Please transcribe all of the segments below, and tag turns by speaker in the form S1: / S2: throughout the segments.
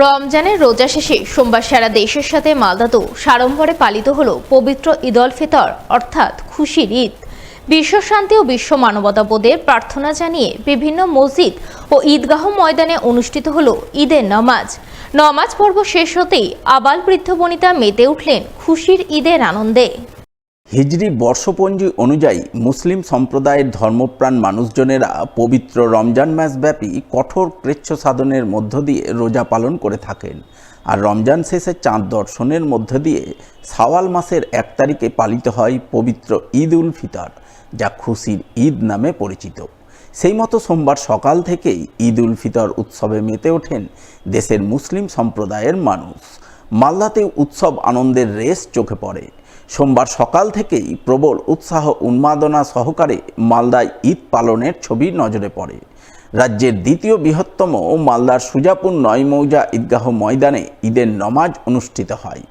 S1: রমজানের রোজা শেষে সোমবার সারা দেশের সাথে মালদাতেও সাড়ম্বরে পালিত হল পবিত্র ঈদ উল ফিতর অর্থাৎ খুশির ঈদ। বিশ্ব শান্তি ও বিশ্ব মানবতাবোধের প্রার্থনা জানিয়ে বিভিন্ন মসজিদ ও ঈদগাহ ময়দানে অনুষ্ঠিত হল ঈদের নামাজ পর্ব শেষ হতেই আবাল বৃদ্ধ বনিতা মেতে উঠলেন খুশির ঈদের আনন্দে।
S2: হিজরি বর্ষপঞ্জি অনুযায়ী মুসলিম সম্প্রদায়ের ধর্মপ্রাণ মানুষজনেরা পবিত্র রমজান মাসব্যাপী কঠোর কৃচ্ছ সাধনের মধ্য দিয়ে রোজা পালন করে থাকেন। আর রমজান শেষে চাঁদ দর্শনের মধ্য দিয়ে শাওয়াল মাসের 1 তারিখে পালিত হয় পবিত্র ঈদ উল ফিতর, যা খুশির ঈদ নামে পরিচিত। সেই মতো সোমবার সকাল থেকেই ঈদ উল ফিতর উৎসবে মেতে ওঠেন দেশের মুসলিম সম্প্রদায়ের মানুষ। মালদাতে উৎসব আনন্দের রেশ চোখে পড়ে। সোমবার সকাল থেকেই প্রবল উৎসাহ উন্মাদনা সহকারে মালদায় ঈদ পালনের ছবি নজরে পড়ে। রাজ্যের দ্বিতীয় বৃহত্তম মালদার সুজাপুর 9 মৌজা ঈদগাহ ময়দানে ঈদের নামাজ অনুষ্ঠিত হয়।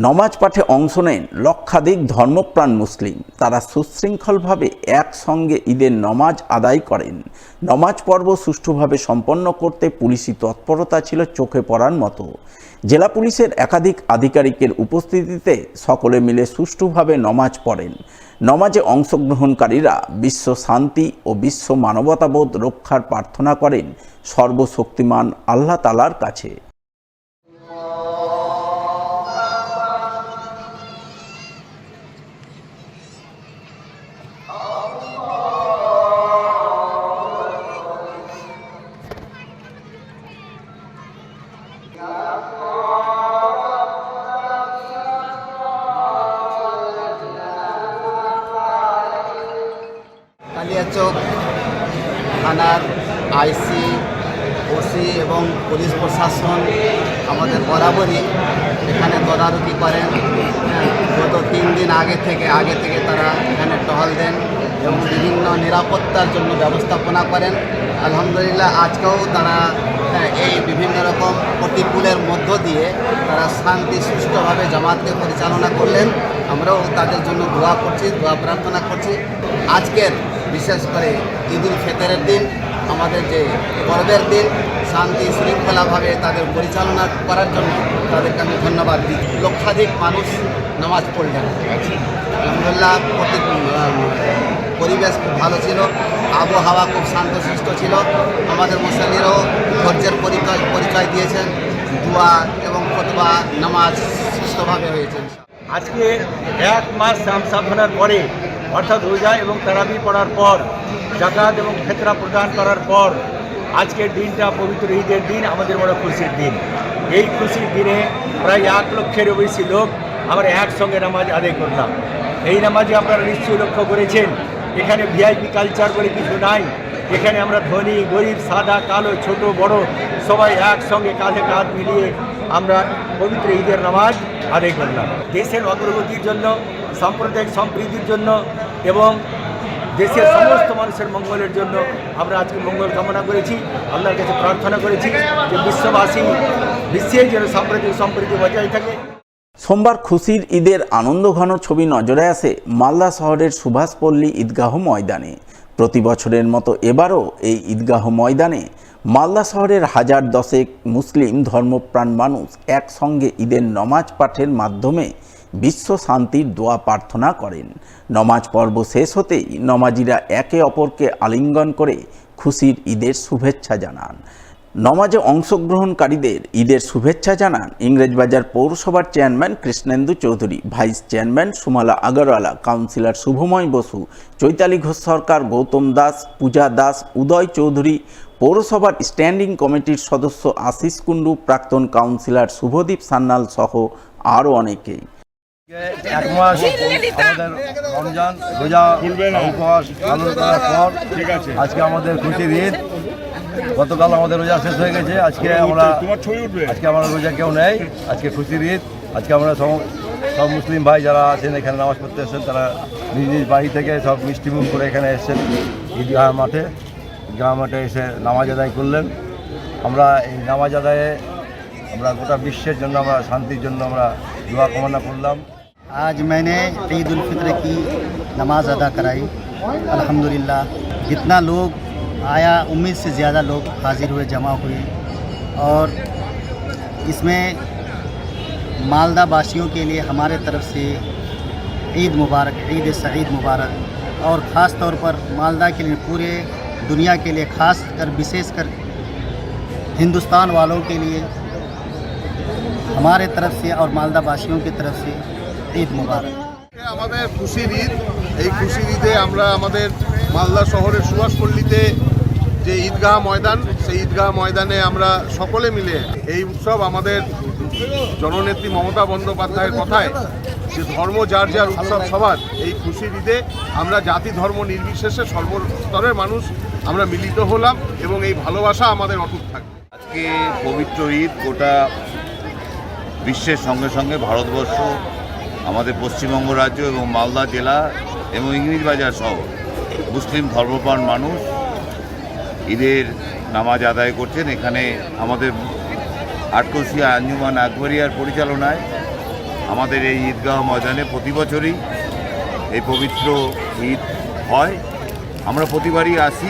S2: নামাজ পাঠে অংশ নেন লক্ষাধিক ধর্মপ্রাণ মুসলিম। তারা সুশৃঙ্খলভাবে একসঙ্গে ঈদের নামাজ আদায় করেন। নামাজ পর্ব সুষ্ঠুভাবে সম্পন্ন করতে পুলিশি তৎপরতা ছিল চোখে পড়ার মতো। জেলা পুলিশের একাধিক আধিকারিকের উপস্থিতিতে সকলে মিলে সুষ্ঠুভাবে নামাজ পড়েন। নামাজে অংশগ্রহণকারীরা বিশ্ব শান্তি ও বিশ্ব মানবতাবোধ রক্ষার প্রার্থনা করেন সর্বশক্তিমান আল্লাহ তাআলার কাছে।
S3: কালিয়াচক থানার আইসি, ওসি এবং পুলিশ প্রশাসন আমাদের বরাবরই এখানে তদারকি করেন। গত 3 দিন আগে থেকে তারা এখানে টহল দেন এবং বিভিন্ন নিরাপত্তার জন্য ব্যবস্থাপনা করেন। আলহামদুলিল্লাহ আজকেও তারা এই বিভিন্ন রকম প্রতিকূলের মধ্য দিয়ে তারা শান্তি সুষ্ঠুভাবে জামাতকে পরিচালনা করলেন। আমরাও তাদের জন্য দোয়া প্রার্থনা করছি। আজকের বিশেষ করে ঈদ উল ফিতরের দিন, আমাদের যে পর্বের দিন, শান্তি শৃঙ্খলাভাবে তাদের পরিচালনা করার জন্য তাদেরকে আমি ধন্যবাদ দিই। লক্ষাধিক মানুষ নামাজ পড়লেন। আলহামদুলিল্লাহ পরিবেশ খুব ভালো ছিল, আবহাওয়া খুব শান্তশিষ্ট ছিল। আমাদের মুসল্লিরাও ধৈর্যের পরিচয় দিয়েছেন। দোয়া এবং খুতবা নামাজ সুষ্ঠুভাবে হয়েছে।
S4: আজকে 1 মাস সাধনার পরে অর্থাৎ রোজা এবং তারাবি পড়ার পর, জাকাত এবং ফিতরা প্রদান করার পর আজকের দিনটা পবিত্র ঈদের দিন, আমাদের বড় খুশির দিন। এই খুশির দিনে প্রায় 1 লক্ষেরও বেশি লোক আমরা একসঙ্গে নামাজ আদায় করলাম। এই নামাজে আপনারা নিশ্চয়ই লক্ষ্য করেছেন, এখানে ভিআইপি কালচার বলে কিছু নাই। এখানে আমরা ধনী গরিব, সাদা কালো, ছোট বড় সবাই একসঙ্গে কাঁধে কাঁধ মিলিয়ে আমরা পবিত্র ঈদের নামাজ আদায় করলাম। দেশের অগ্রগতির জন্য, সাম্প্রদায়িক সম্প্রীতির জন্য এবং দেশের সমস্ত মানুষের মঙ্গলের জন্য আমরা আজকে মঙ্গল কামনা করেছি। আল্লাহর কাছে প্রার্থনা করেছি যে বিশ্বে যেন সাম্প্রদায়িক সম্প্রীতি বজায় থাকে।
S2: সোমবার খুশির ঈদের আনন্দঘন ছবি নজরে আসে মালদা শহরের সুভাষপল্লী ঈদগাহ ময়দানে। প্রতি বছরের মতো এবারও এই ঈদগাহ ময়দানে মালদা শহরের 1010 মুসলিম ধর্মপ্রাণ মানুষ একসঙ্গে ঈদের নামাজ পাঠের মাধ্যমে বিশ্ব শান্তির দোয়া প্রার্থনা করেন। নামাজ পর্ব শেষ হতেই নামাজিরা একে অপরকে আলিঙ্গন করে খুশির ঈদের শুভেচ্ছা জানান। নামাজে অংশগ্রহণকারীদের ঈদের শুভেচ্ছা জানান ইংরেজবাজার পৌরসভার chairman Krishnendu Chowdhury, vice chairman Sumala Agarwala, councillor Shubhamoy Basu, Chaitali Ghosh Sarkar, Goutam Das, Puja Das, Uday Chowdhury, পৌরসভার স্ট্যান্ডিং কমিটির সদস্য আশিস কুণ্ডু, প্রাক্তন কাউন্সিলর শুভদীপ সান্যাল সহ আরও অনেকেই।
S5: 1 মাস আমাদের রমজান রোজা উপবাস পালন করার পর আজকে আমাদের খুশির ঈদ। গতকাল আমাদের রোজা শেষ হয়ে গেছে। আজকে আমরা রোজা কেউ নেই। আজকে খুশির ঈদ। আজকে আমরা সব মুসলিম ভাই যারা আছেন এখানে নামাজ পড়তে এসেছেন, তারা নিজ নিজ বাড়ি থেকে সব মিষ্টিমুখ করে এখানে এসেছেন ঈদগাহ মাঠে এসে নামাজ আদায় করলেন। আমরা এই নামাজ আদায়ে আমরা গোটা বিশ্বের জন্য, আমরা শান্তির জন্য আমরা দোয়া কামনা করলাম।
S3: आज मैंने ईद उल फितर की नमाज अदा कराई। अल्हम्दुलिल्लाह जितना लोग आया, उम्मीद से ज़्यादा लोग हाजिर हुए, जमा हुए और इसमें मालदा वासियों के लिए हमारे तरफ से ईद मुबारक, ईद सईद मुबारक। और ख़ास तौर पर मालदा के लिए, पूरे दुनिया के लिए, ख़ास कर विशेषकर हिंदुस्तान वालों के लिए हमारे तरफ से और मालदा वासियों की तरफ से ईद मुबारक।
S6: আমাদের খুশির ঈদ, এই খুশির ঈদে আমরা আমাদের মালদা শহরের সুভাষপল্লীতে যে ঈদগাহ ময়দান, সেই ঈদগাহ ময়দানে আমরা সকলে মিলে এই উৎসব, আমাদের জননেত্রী মমতা বন্দ্যোপাধ্যায়ের কথায় যে ধর্ম যার যার উৎসব সবার, এই খুশির ঈদে আমরা জাতি ধর্ম নির্বিশেষে সর্বস্তরের মানুষ আমরা মিলিত হলাম এবং এই ভালোবাসা আমাদের অটুট থাকবে।
S7: আজকে পবিত্র ঈদ গোটা বিশ্বের সঙ্গে সঙ্গে ভারতবর্ষ, আমাদের পশ্চিমবঙ্গ রাজ্য এবং মালদা জেলা এবং ইংরেজবাজার সহ মুসলিম ধর্মপ্রাণ মানুষ ঈদের নামাজ আদায় করছেন। এখানে আমাদের আটকোশিয়া আঞ্জুমান আকবরিয়ার পরিচালনায় আমাদের এই ঈদগাহ ময়দানে প্রতি বছরই এই পবিত্র ঈদ হয়। আমরা প্রতিবারই আসি।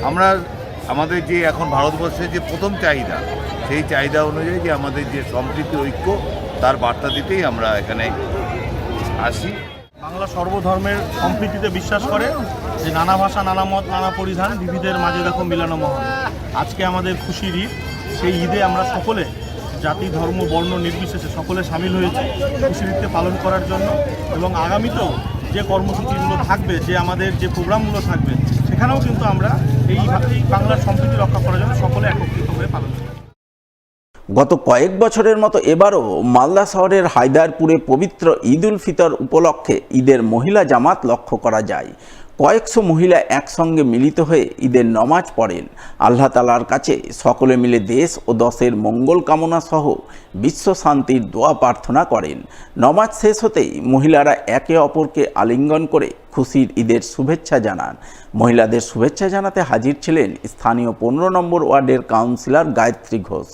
S7: আমরা আমাদের যে এখন ভারতবর্ষের যে প্রথম চাহিদা, সেই চাহিদা অনুযায়ী যে আমাদের যে সম্প্রীতি ঐক্য, তার বার্তা দিতেই আমরা এখানে আসি।
S8: বাংলা সর্বধর্মের সম্প্রীতিতে বিশ্বাস করে, যে নানা ভাষা, নানা মত, নানা পরিধান, বিবিধের মাঝে দেখো মিলানো মহান। আজকে আমাদের খুশির ঈদ। সেই ঈদে আমরা সকলে জাতি ধর্ম বর্ণ নির্বিশেষে সকলে সামিল হয়েছি খুশির ঈদকে পালন করার জন্য। এবং আগামীতেও যে কর্মসূচিগুলো থাকবে, যে আমাদের যে প্রোগ্রামগুলো থাকবে, সেখানেও কিন্তু আমরা এইভাবেই বাংলার সম্প্রীতি রক্ষা করার জন্য সকলে একত্রিত হয়ে পালন করি।
S2: গত কয়েক বছরের মতো এবারও মালদা শহরের হায়দারপুরে পবিত্র ঈদ উল ফিতর উপলক্ষে ঈদের মহিলা জামাত লক্ষ্য করা যায়। কয়েকশো মহিলা একসঙ্গে মিলিত হয়ে ঈদের নমাজ পড়েন। আল্লাহ তাআলার কাছে সকলে মিলে দেশ ও দশের মঙ্গল কামনা সহ বিশ্ব শান্তির দোয়া প্রার্থনা করেন। নমাজ শেষ হতেই মহিলারা একে অপরকে আলিঙ্গন করে খুশির ঈদের শুভেচ্ছা জানান। মহিলাদের শুভেচ্ছা জানাতে হাজির ছিলেন স্থানীয় 15 নম্বর ওয়ার্ডের কাউন্সিলর গায়ত্রী ঘোষ।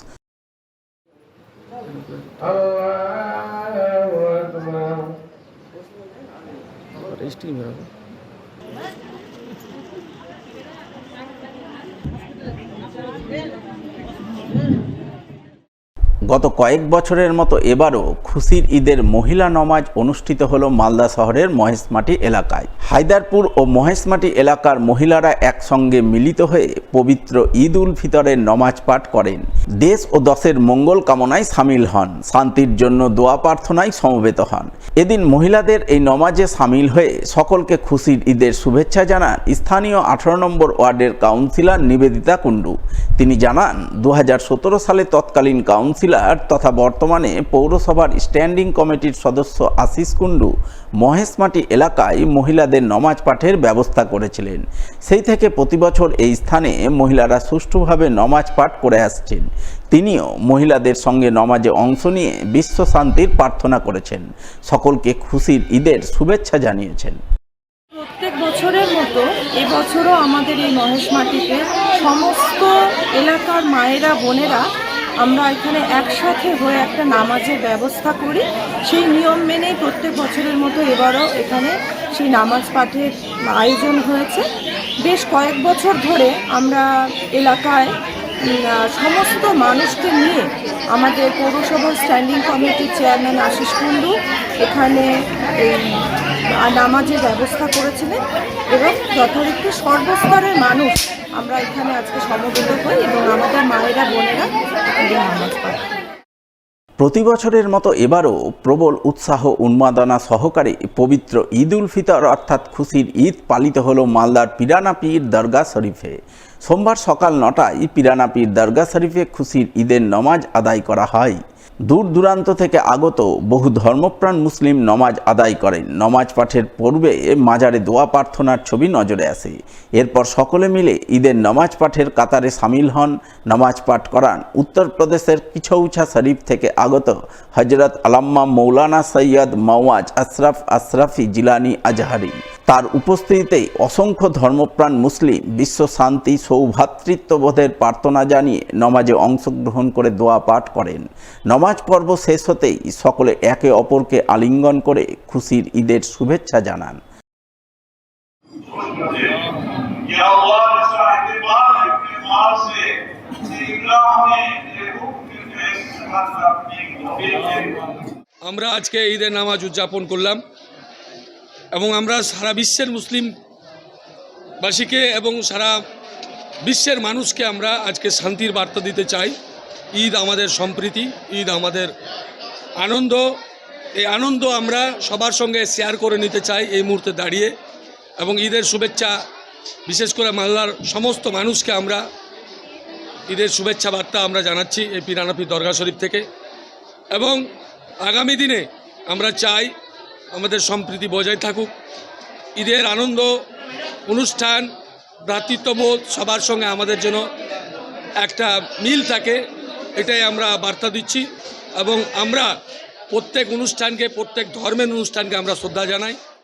S2: গত কয়েক বছরের মতো এবারও খুশির ঈদের মহিলা নমাজ অনুষ্ঠিত হলো মালদা শহরের মহেশমাটি এলাকায়। হায়দারপুর ও মহেশমাটি এলাকার মহিলারা একসঙ্গে মিলিত হয়ে পবিত্র ঈদ উল ফিতরের নমাজ পাঠ করেন। দেশ ও দশের মঙ্গল কামনায় সামিল হন, শান্তির জন্য দোয়া প্রার্থনায় সমবেত হন। এদিন মহিলাদের এই নমাজে সামিল হয়ে সকলকে খুশির ঈদের শুভেচ্ছা জানান স্থানীয় 18 নম্বর ওয়ার্ডের কাউন্সিলর নিবেদিতা কুণ্ডু। তিনি জানান 2017 সালে তৎকালীন কাউন্সিলর তথা বর্তমানে পৌরসভার স্ট্যান্ডিং কমিটির সদস্য আশিস কুণ্ডু মহেশমাটি এলাকায় মহিলাদের নমাজ পাঠের ব্যবস্থা করেছিলেন। সেই থেকে প্রতি বছর এই স্থানে মহিলারা সুষ্ঠুভাবে নমাজ পাঠ করে আসছেন। তিনিও মহিলাদের সঙ্গে নমাজে অংশ নিয়ে বিশ্ব শান্তির প্রার্থনা করেছেন। সকলকে খুশির ঈদের শুভেচ্ছা জানিয়েছেন।
S9: প্রত্যেক বছরের মতো এবছরও আমাদের এই মহেশমাটিতে সমস্ত এলাকার মায়েরা বোনেরা আমরা এখানে একসাথে হয়ে একটা নামাজের ব্যবস্থা করি। সেই নিয়ম মেনেই প্রত্যেক বছরের মতো এবারও এখানে সেই নামাজ পাঠের আয়োজন হয়েছে। বেশ কয়েক বছর ধরে আমরা এলাকায় সমস্ত মানুষকে নিয়ে আমাদের পৌরসভার স্ট্যান্ডিং কমিটির চেয়ারম্যান আশিস কুণ্ডু এখানে এই নামাজের ব্যবস্থা করেছিলেন এবং যথারীতি সর্বস্তরের মানুষ আমরা এখানে আজকে সমবেত হই এবং আমাদের মায়েরা বোনেরা এখানে নামাজ পড়ে।
S2: প্রতি বছরের মতো এবারও প্রবল উৎসাহ উন্মাদনা সহকারে পবিত্র ঈদ উল ফিতর অর্থাৎ খুশির ঈদ পালিত হলো মালদার পিরানা পীর দরগা শরীফে। সোমবার সকাল 9টায় পিরানা পীর দরগা শরীফে খুশির ঈদের নমাজ আদায় করা হয়। দূর দূরান্ত থেকে আগত বহু ধর্মপ্রাণ মুসলিম নমাজ আদায় করেন। নমাজ পাঠের পূর্বে মাজারে দোয়া প্রার্থনার ছবি নজরে আসে। এরপর সকলে মিলে ঈদের নমাজ পাঠের কাতারে সামিল হন। নমাজ পাঠ করান উত্তরপ্রদেশের কিছৌছা শরীফ থেকে আগত হজরত আল্লামা মৌলানা সৈয়দ মওয়াজ আশরাফি জিলানি আজহারি। তার উপস্থিতিতেই অসংখ্য ধর্মপ্রাণ মুসলিম বিশ্ব শান্তি সৌভ্রাতৃত্ববোধের প্রার্থনা জানিয়ে নমাজে অংশগ্রহণ করে দোয়া পাঠ করেন। নমাজ পর্ব শেষ হতেই সকলে একে অপরকে আলিঙ্গন করে খুশির ঈদের শুভেচ্ছা জানান।
S10: আমরা আজকে ঈদের নামাজ উদযাপন করলাম এবং আমরা সারা বিশ্বের মুসলিমবাসীকে এবং সারা বিশ্বের মানুষকে আমরা আজকে শান্তির বার্তা দিতে চাই। ঈদ আমাদের সম্প্রীতি, ঈদ আমাদের আনন্দ। এই আনন্দ আমরা সবার সঙ্গে শেয়ার করে নিতে চাই এই মুহূর্তে দাঁড়িয়ে, এবং ঈদের শুভেচ্ছা বিশেষ করে মালদার সমস্ত মানুষকে আমরা ঈদের শুভেচ্ছা বার্তা আমরা জানাচ্ছি এই পিরানাপি দরগা শরীফ থেকে। এবং আগামী দিনে আমরা চাই আমাদের সম্প্রীতি বজায় থাকুক, ঈদের আনন্দ অনুষ্ঠান ভ্রাতৃত্ববোধ সবার সঙ্গে আমাদের যেন একটা মিল থাকে, এটাই আমরা বার্তা দিচ্ছি। এবং আমরা প্রত্যেক অনুষ্ঠানকে, প্রত্যেক ধর্মের অনুষ্ঠানকে আমরা শ্রদ্ধা জানাই।